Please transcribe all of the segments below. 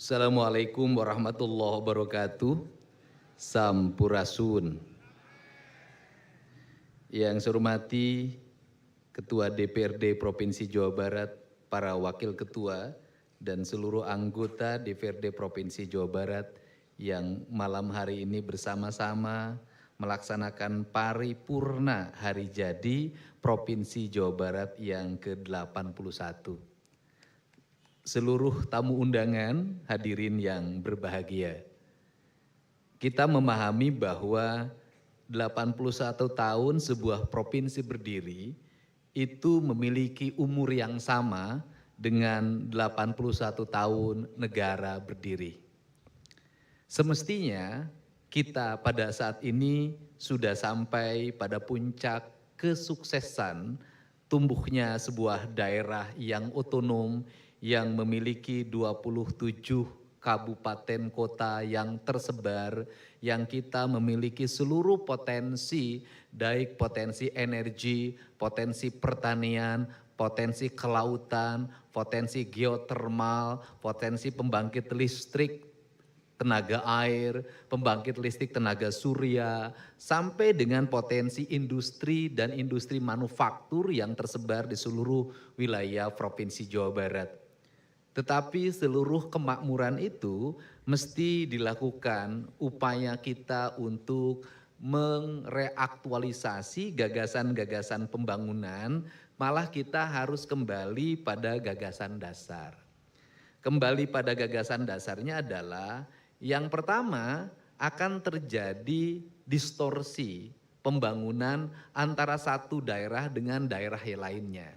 Assalamualaikum warahmatullahi wabarakatuh. Sampurasun. Yang saya hormati Ketua DPRD Provinsi Jawa Barat, para wakil ketua, dan seluruh anggota DPRD Provinsi Jawa Barat yang malam hari ini bersama-sama melaksanakan paripurna hari jadi Provinsi Jawa Barat yang ke-81. Seluruh tamu undangan, hadirin yang berbahagia. Kita memahami bahwa 81 tahun sebuah provinsi berdiri itu memiliki umur yang sama dengan 81 tahun negara berdiri. Semestinya kita pada saat ini sudah sampai pada puncak kesuksesan tumbuhnya sebuah daerah yang otonom yang memiliki 27 kabupaten kota yang tersebar, yang kita memiliki seluruh potensi, baik potensi energi, potensi pertanian, potensi kelautan, potensi geotermal, potensi pembangkit listrik tenaga air, pembangkit listrik tenaga surya, sampai dengan potensi industri dan industri manufaktur yang tersebar di seluruh wilayah Provinsi Jawa Barat. Tetapi seluruh kemakmuran itu mesti dilakukan upaya kita untuk mereaktualisasi gagasan-gagasan pembangunan, malah kita harus kembali pada gagasan dasar. Kembali pada gagasan dasarnya adalah yang pertama akan terjadi distorsi pembangunan antara satu daerah dengan daerah lainnya.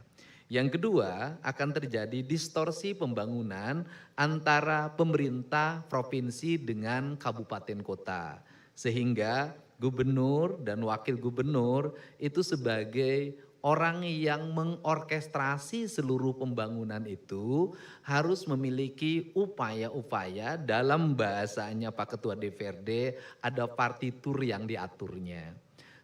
Yang kedua akan terjadi distorsi pembangunan antara pemerintah provinsi dengan kabupaten kota. Sehingga gubernur dan wakil gubernur itu sebagai orang yang mengorkestrasi seluruh pembangunan itu harus memiliki upaya-upaya, dalam bahasanya Pak Ketua DPRD ada partitur yang diaturnya.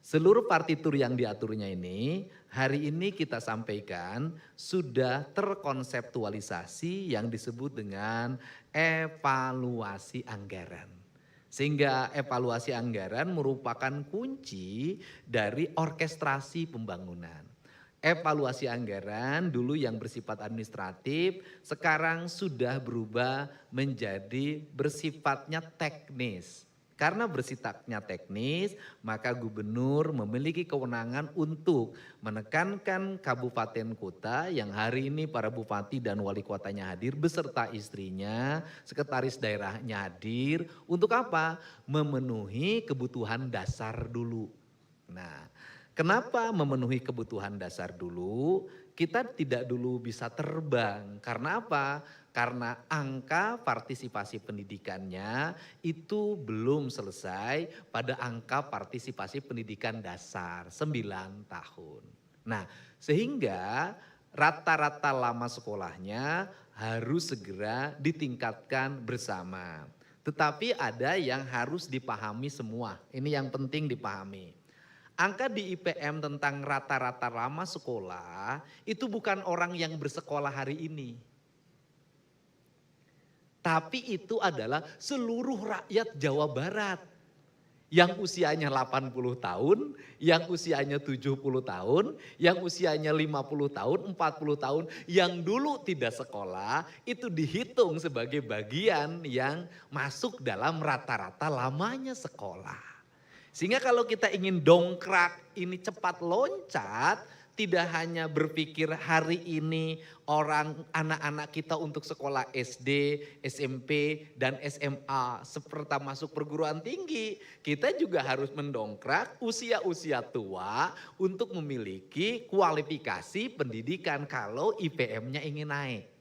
Seluruh partitur yang diaturnya ini hari ini kita sampaikan sudah terkonseptualisasi yang disebut dengan evaluasi anggaran. Sehingga evaluasi anggaran merupakan kunci dari orkestrasi pembangunan. Evaluasi anggaran dulu yang bersifat administratif sekarang sudah berubah menjadi bersifatnya teknis. Karena bersifatnya teknis, maka gubernur memiliki kewenangan untuk menekankan kabupaten kota yang hari ini para bupati dan wali kotanya hadir beserta istrinya, sekretaris daerahnya hadir. Untuk apa? Memenuhi kebutuhan dasar dulu. Nah, kenapa memenuhi kebutuhan dasar dulu? Kita tidak dulu bisa terbang. Karena apa? Karena angka partisipasi pendidikannya itu belum selesai pada angka partisipasi pendidikan dasar 9 tahun. Nah, sehingga rata-rata lama sekolahnya harus segera ditingkatkan bersama. Tetapi ada yang harus dipahami semua. Ini yang penting dipahami. Angka di IPM tentang rata-rata lama sekolah itu bukan orang yang bersekolah hari ini. Tapi itu adalah seluruh rakyat Jawa Barat. Yang usianya 80 tahun, yang usianya 70 tahun, yang usianya 50 tahun, 40 tahun, yang dulu tidak sekolah itu dihitung sebagai bagian yang masuk dalam rata-rata lamanya sekolah. Sehingga kalau kita ingin dongkrak ini cepat loncat, tidak hanya berpikir hari ini anak-anak kita untuk sekolah SD, SMP, dan SMA seperti masuk perguruan tinggi. Kita juga harus mendongkrak usia-usia tua untuk memiliki kualifikasi pendidikan kalau IPM-nya ingin naik.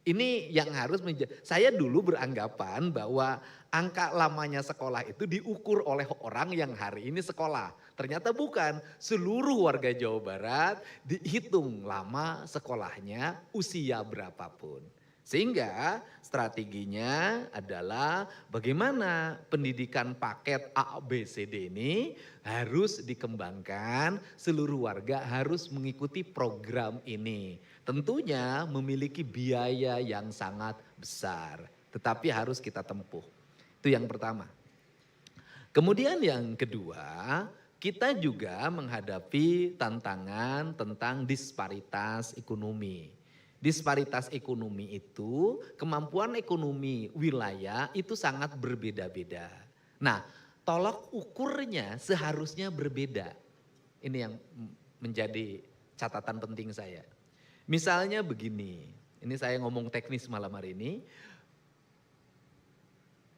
Ini yang harus saya dulu beranggapan bahwa angka lamanya sekolah itu diukur oleh orang yang hari ini sekolah. Ternyata bukan, seluruh warga Jawa Barat dihitung lama sekolahnya usia berapapun. Sehingga strateginya adalah bagaimana pendidikan paket A, B, C, D ini harus dikembangkan, seluruh warga harus mengikuti program ini. Tentunya memiliki biaya yang sangat besar, tetapi harus kita tempuh. Itu yang pertama. Kemudian yang kedua, kita juga menghadapi tantangan tentang disparitas ekonomi. Disparitas ekonomi itu, kemampuan ekonomi wilayah itu sangat berbeda-beda. Nah, tolok ukurnya seharusnya berbeda. Ini yang menjadi catatan penting saya. Misalnya begini, ini saya ngomong teknis malam hari ini.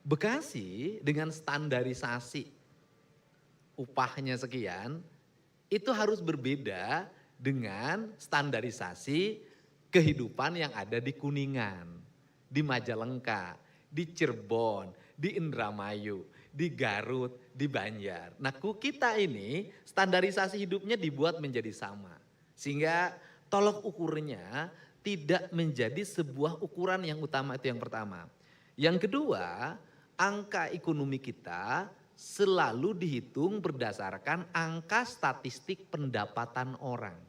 Bekasi dengan standarisasi upahnya sekian, itu harus berbeda dengan standarisasi kehidupan yang ada di Kuningan, di Majalengka, di Cirebon, di Indramayu, di Garut, di Banjar. Nah, kita ini standarisasi hidupnya dibuat menjadi sama. Sehingga tolok ukurnya tidak menjadi sebuah ukuran yang utama, itu yang pertama. Yang kedua, angka ekonomi kita selalu dihitung berdasarkan angka statistik pendapatan orang.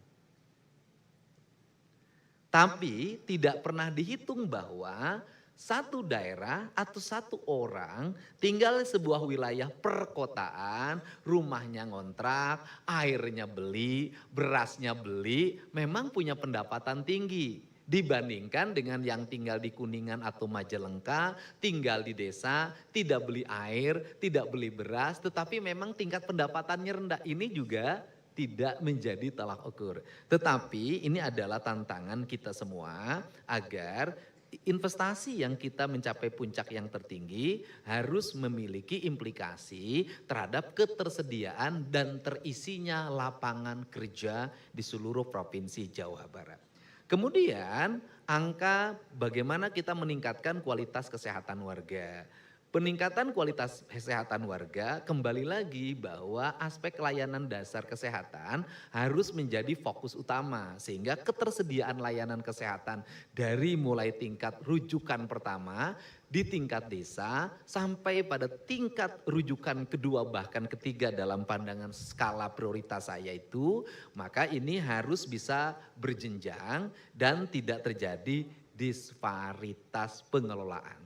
Tapi tidak pernah dihitung bahwa satu daerah atau satu orang tinggal di sebuah wilayah perkotaan, rumahnya ngontrak, airnya beli, berasnya beli, memang punya pendapatan tinggi. Dibandingkan dengan yang tinggal di Kuningan atau Majalengka, tinggal di desa, tidak beli air, tidak beli beras, tetapi memang tingkat pendapatannya rendah. Ini juga tidak menjadi tolak ukur. Tetapi ini adalah tantangan kita semua agar investasi yang kita mencapai puncak yang tertinggi harus memiliki implikasi terhadap ketersediaan dan terisinya lapangan kerja di seluruh provinsi Jawa Barat. Kemudian angka bagaimana kita meningkatkan kualitas kesehatan warga. Peningkatan kualitas kesehatan warga kembali lagi bahwa aspek layanan dasar kesehatan harus menjadi fokus utama. Sehingga ketersediaan layanan kesehatan dari mulai tingkat rujukan pertama di tingkat desa sampai pada tingkat rujukan kedua bahkan ketiga dalam pandangan skala prioritas saya itu, maka ini harus bisa berjenjang dan tidak terjadi disparitas pengelolaan.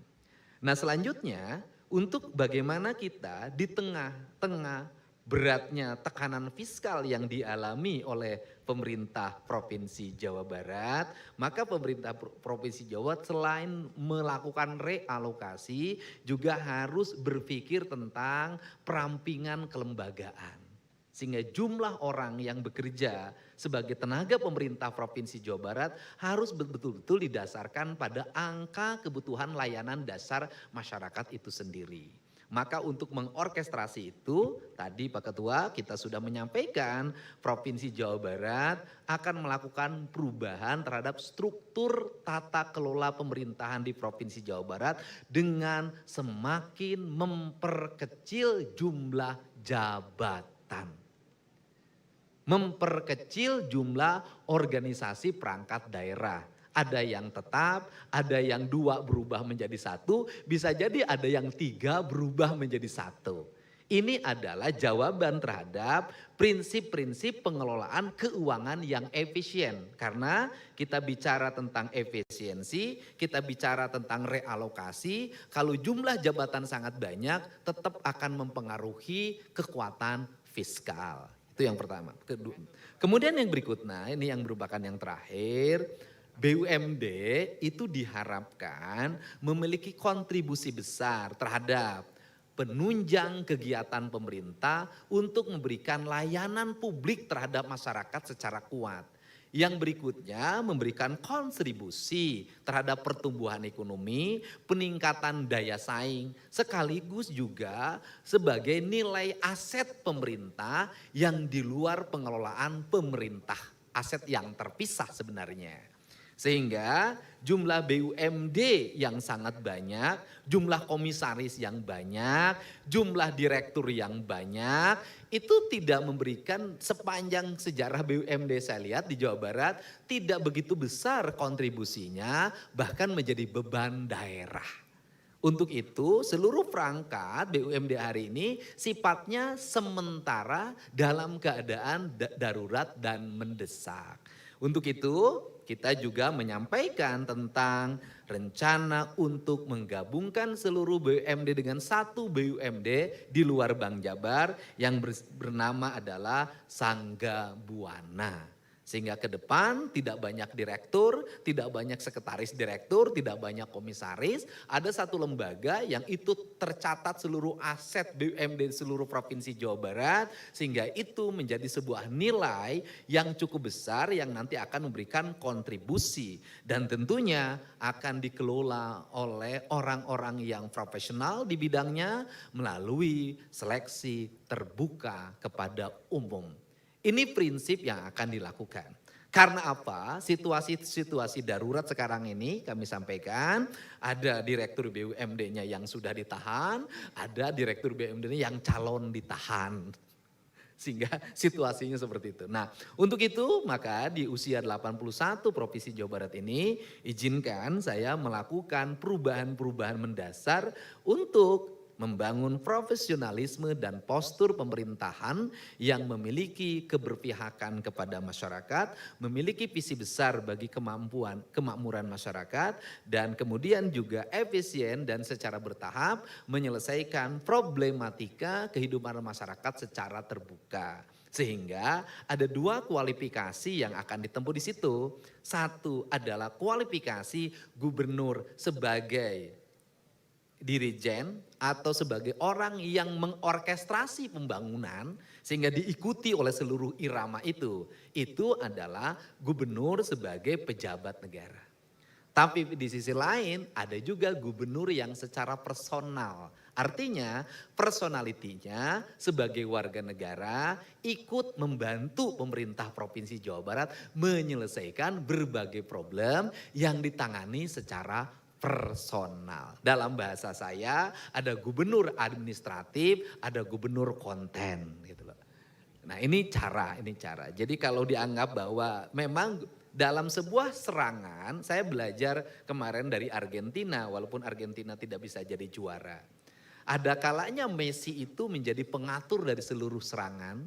Nah, selanjutnya untuk bagaimana kita di tengah-tengah beratnya tekanan fiskal yang dialami oleh pemerintah Provinsi Jawa Barat, maka pemerintah Provinsi Jawa selain melakukan realokasi juga harus berpikir tentang perampingan kelembagaan. Sehingga jumlah orang yang bekerja sebagai tenaga pemerintah Provinsi Jawa Barat harus betul-betul didasarkan pada angka kebutuhan layanan dasar masyarakat itu sendiri. Maka untuk mengorkestrasi itu, tadi Pak Ketua kita sudah menyampaikan Provinsi Jawa Barat akan melakukan perubahan terhadap struktur tata kelola pemerintahan di Provinsi Jawa Barat dengan semakin memperkecil jumlah jabatan. Memperkecil jumlah organisasi perangkat daerah. Ada yang tetap, ada yang 2 berubah menjadi 1, bisa jadi ada yang 3 berubah menjadi 1. Ini adalah jawaban terhadap prinsip-prinsip pengelolaan keuangan yang efisien. Karena kita bicara tentang efisiensi, kita bicara tentang realokasi, kalau jumlah jabatan sangat banyak tetap akan mempengaruhi kekuatan fiskal. Itu yang pertama. Kemudian yang berikutnya, ini yang merupakan yang terakhir, BUMD itu diharapkan memiliki kontribusi besar terhadap penunjang kegiatan pemerintah untuk memberikan layanan publik terhadap masyarakat secara kuat. Yang berikutnya memberikan kontribusi terhadap pertumbuhan ekonomi, peningkatan daya saing, sekaligus juga sebagai nilai aset pemerintah yang di luar pengelolaan pemerintah, aset yang terpisah sebenarnya. Sehingga jumlah BUMD yang sangat banyak, jumlah komisaris yang banyak, jumlah direktur yang banyak, itu tidak memberikan sepanjang sejarah BUMD saya lihat di Jawa Barat tidak begitu besar kontribusinya, bahkan menjadi beban daerah. Untuk itu seluruh perangkat BUMD hari ini sifatnya sementara dalam keadaan darurat dan mendesak. Untuk itu kita juga menyampaikan tentang rencana untuk menggabungkan seluruh BUMD dengan satu BUMD di luar Bank Jabar yang bernama adalah Sangga Buana. Sehingga ke depan tidak banyak direktur, tidak banyak sekretaris direktur, tidak banyak komisaris. Ada satu lembaga yang itu tercatat seluruh aset BUMD di seluruh provinsi Jawa Barat. Sehingga itu menjadi sebuah nilai yang cukup besar yang nanti akan memberikan kontribusi. Dan tentunya akan dikelola oleh orang-orang yang profesional di bidangnya melalui seleksi terbuka kepada umum. Ini prinsip yang akan dilakukan. Karena apa? Situasi darurat sekarang ini kami sampaikan, ada direktur BUMD-nya yang sudah ditahan, ada direktur BUMD-nya yang calon ditahan. Sehingga situasinya seperti itu. Nah, untuk itu maka di usia 81 Provinsi Jawa Barat ini izinkan saya melakukan perubahan-perubahan mendasar untuk membangun profesionalisme dan postur pemerintahan yang memiliki keberpihakan kepada masyarakat, memiliki visi besar bagi kemakmuran masyarakat, dan kemudian juga efisien dan secara bertahap menyelesaikan problematika kehidupan masyarakat secara terbuka. Sehingga ada dua kualifikasi yang akan ditempuh di situ. Satu adalah kualifikasi gubernur sebagai dirijen atau sebagai orang yang mengorkestrasi pembangunan sehingga diikuti oleh seluruh irama itu adalah gubernur sebagai pejabat negara. Tapi di sisi lain ada juga gubernur yang secara personal. Artinya personalitinya sebagai warga negara ikut membantu pemerintah Provinsi Jawa Barat menyelesaikan berbagai problem yang ditangani secara personal. Dalam bahasa saya ada gubernur administratif, ada gubernur konten gitu loh. Nah ini cara. Jadi kalau dianggap bahwa memang dalam sebuah serangan, saya belajar kemarin dari Argentina, walaupun Argentina tidak bisa jadi juara. Ada kalanya Messi itu menjadi pengatur dari seluruh serangan,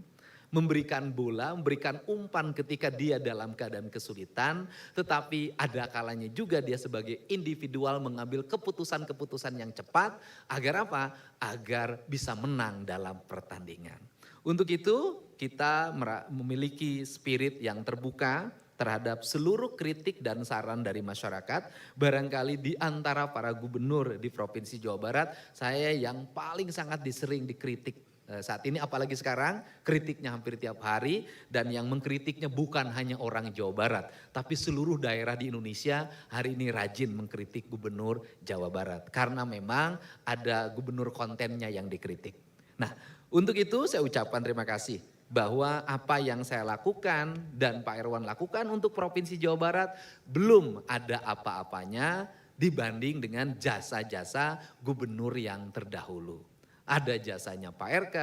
memberikan bola, memberikan umpan ketika dia dalam keadaan kesulitan. Tetapi ada kalanya juga dia sebagai individual mengambil keputusan-keputusan yang cepat. Agar apa? Agar bisa menang dalam pertandingan. Untuk itu kita memiliki spirit yang terbuka terhadap seluruh kritik dan saran dari masyarakat. Barangkali di antara para gubernur di Provinsi Jawa Barat, saya yang paling sangat disering dikritik saat ini, apalagi sekarang kritiknya hampir tiap hari, dan yang mengkritiknya bukan hanya orang Jawa Barat, tapi seluruh daerah di Indonesia hari ini rajin mengkritik gubernur Jawa Barat. Karena memang ada gubernur kontennya yang dikritik. Nah, untuk itu saya ucapkan terima kasih bahwa apa yang saya lakukan dan Pak Irwan lakukan untuk Provinsi Jawa Barat belum ada apa-apanya dibanding dengan jasa-jasa gubernur yang terdahulu. Ada jasanya Pak RK,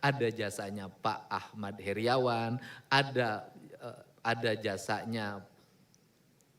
ada jasanya Pak Ahmad Heriawan, ada jasanya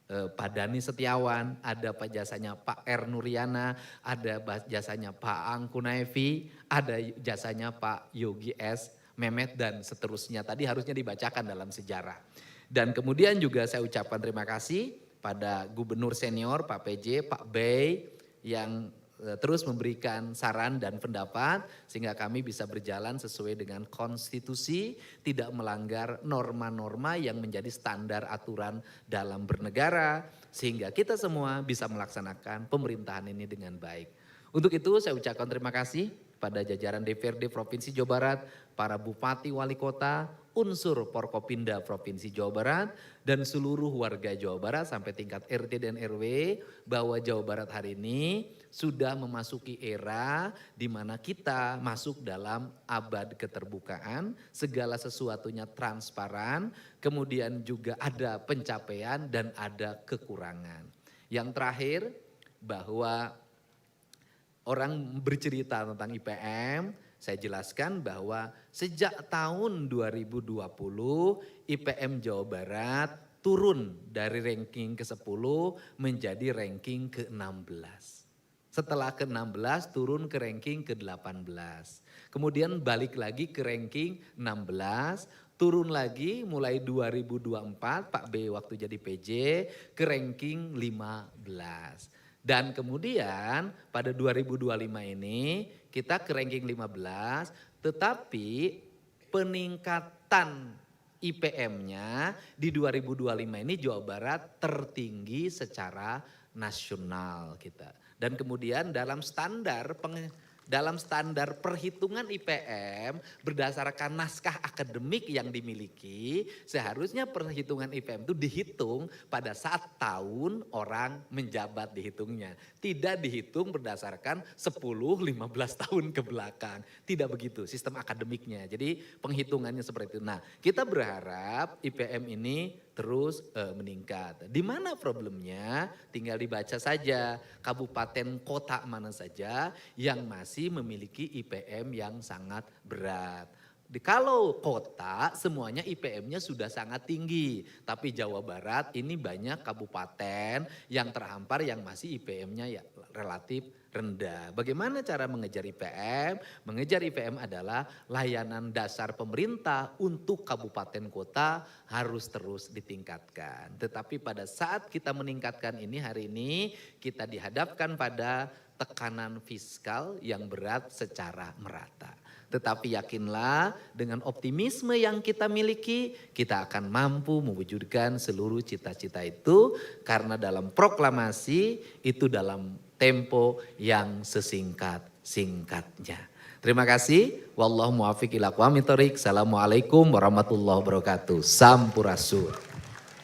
Pak Dani Setiawan, ada jasanya Pak R. Nuryana, ada jasanya Pak Angku Naevi, ada jasanya Pak Yogi S. Mehmet dan seterusnya. Tadi harusnya dibacakan dalam sejarah. Dan kemudian juga saya ucapkan terima kasih pada Gubernur Senior Pak PJ, Pak Bey yang terus memberikan saran dan pendapat sehingga kami bisa berjalan sesuai dengan konstitusi, tidak melanggar norma-norma yang menjadi standar aturan dalam bernegara sehingga kita semua bisa melaksanakan pemerintahan ini dengan baik. Untuk itu saya ucapkan terima kasih pada jajaran DPRD Provinsi Jawa Barat, para bupati wali kota, unsur Forkopimda Provinsi Jawa Barat, dan seluruh warga Jawa Barat sampai tingkat RT dan RW bahwa Jawa Barat hari ini sudah memasuki era di mana kita masuk dalam abad keterbukaan, segala sesuatunya transparan, kemudian juga ada pencapaian dan ada kekurangan. Yang terakhir bahwa orang bercerita tentang IPM, saya jelaskan bahwa sejak tahun 2020 IPM Jawa Barat turun dari ranking ke-10 menjadi ranking ke-16. Setelah ke-16 turun ke ranking ke-18. Kemudian balik lagi ke ranking 16, turun lagi mulai 2024 Pak B waktu jadi PJ ke ranking 15. Dan kemudian pada 2025 ini kita ke ranking 15, tetapi peningkatan IPM-nya di 2025 ini Jawa Barat tertinggi secara nasional kita. Dan kemudian dalam standar perhitungan IPM berdasarkan naskah akademik yang dimiliki, seharusnya perhitungan IPM itu dihitung pada saat tahun orang menjabat dihitungnya. Tidak dihitung berdasarkan 10-15 tahun ke belakang. Tidak begitu sistem akademiknya. Jadi penghitungannya seperti itu. Nah, kita berharap IPM ini terus meningkat. Di mana problemnya? Tinggal dibaca saja kabupaten kota mana saja yang masih memiliki IPM yang sangat berat. Kalau kota semuanya IPM-nya sudah sangat tinggi. Tapi Jawa Barat ini banyak kabupaten yang terhampar yang masih IPM-nya ya relatif rendah. Bagaimana cara mengejar IPM? Mengejar IPM adalah layanan dasar pemerintah untuk kabupaten kota harus terus ditingkatkan. Tetapi pada saat kita meningkatkan ini hari ini kita dihadapkan pada tekanan fiskal yang berat secara merata. Tetapi yakinlah dengan optimisme yang kita miliki, kita akan mampu mewujudkan seluruh cita-cita itu. Karena dalam proklamasi itu dalam tempo yang sesingkat-singkatnya. Terima kasih. Wallahu muwaffiq ila aqwamit thoriq. Assalamualaikum warahmatullahi wabarakatuh. Sampurasun.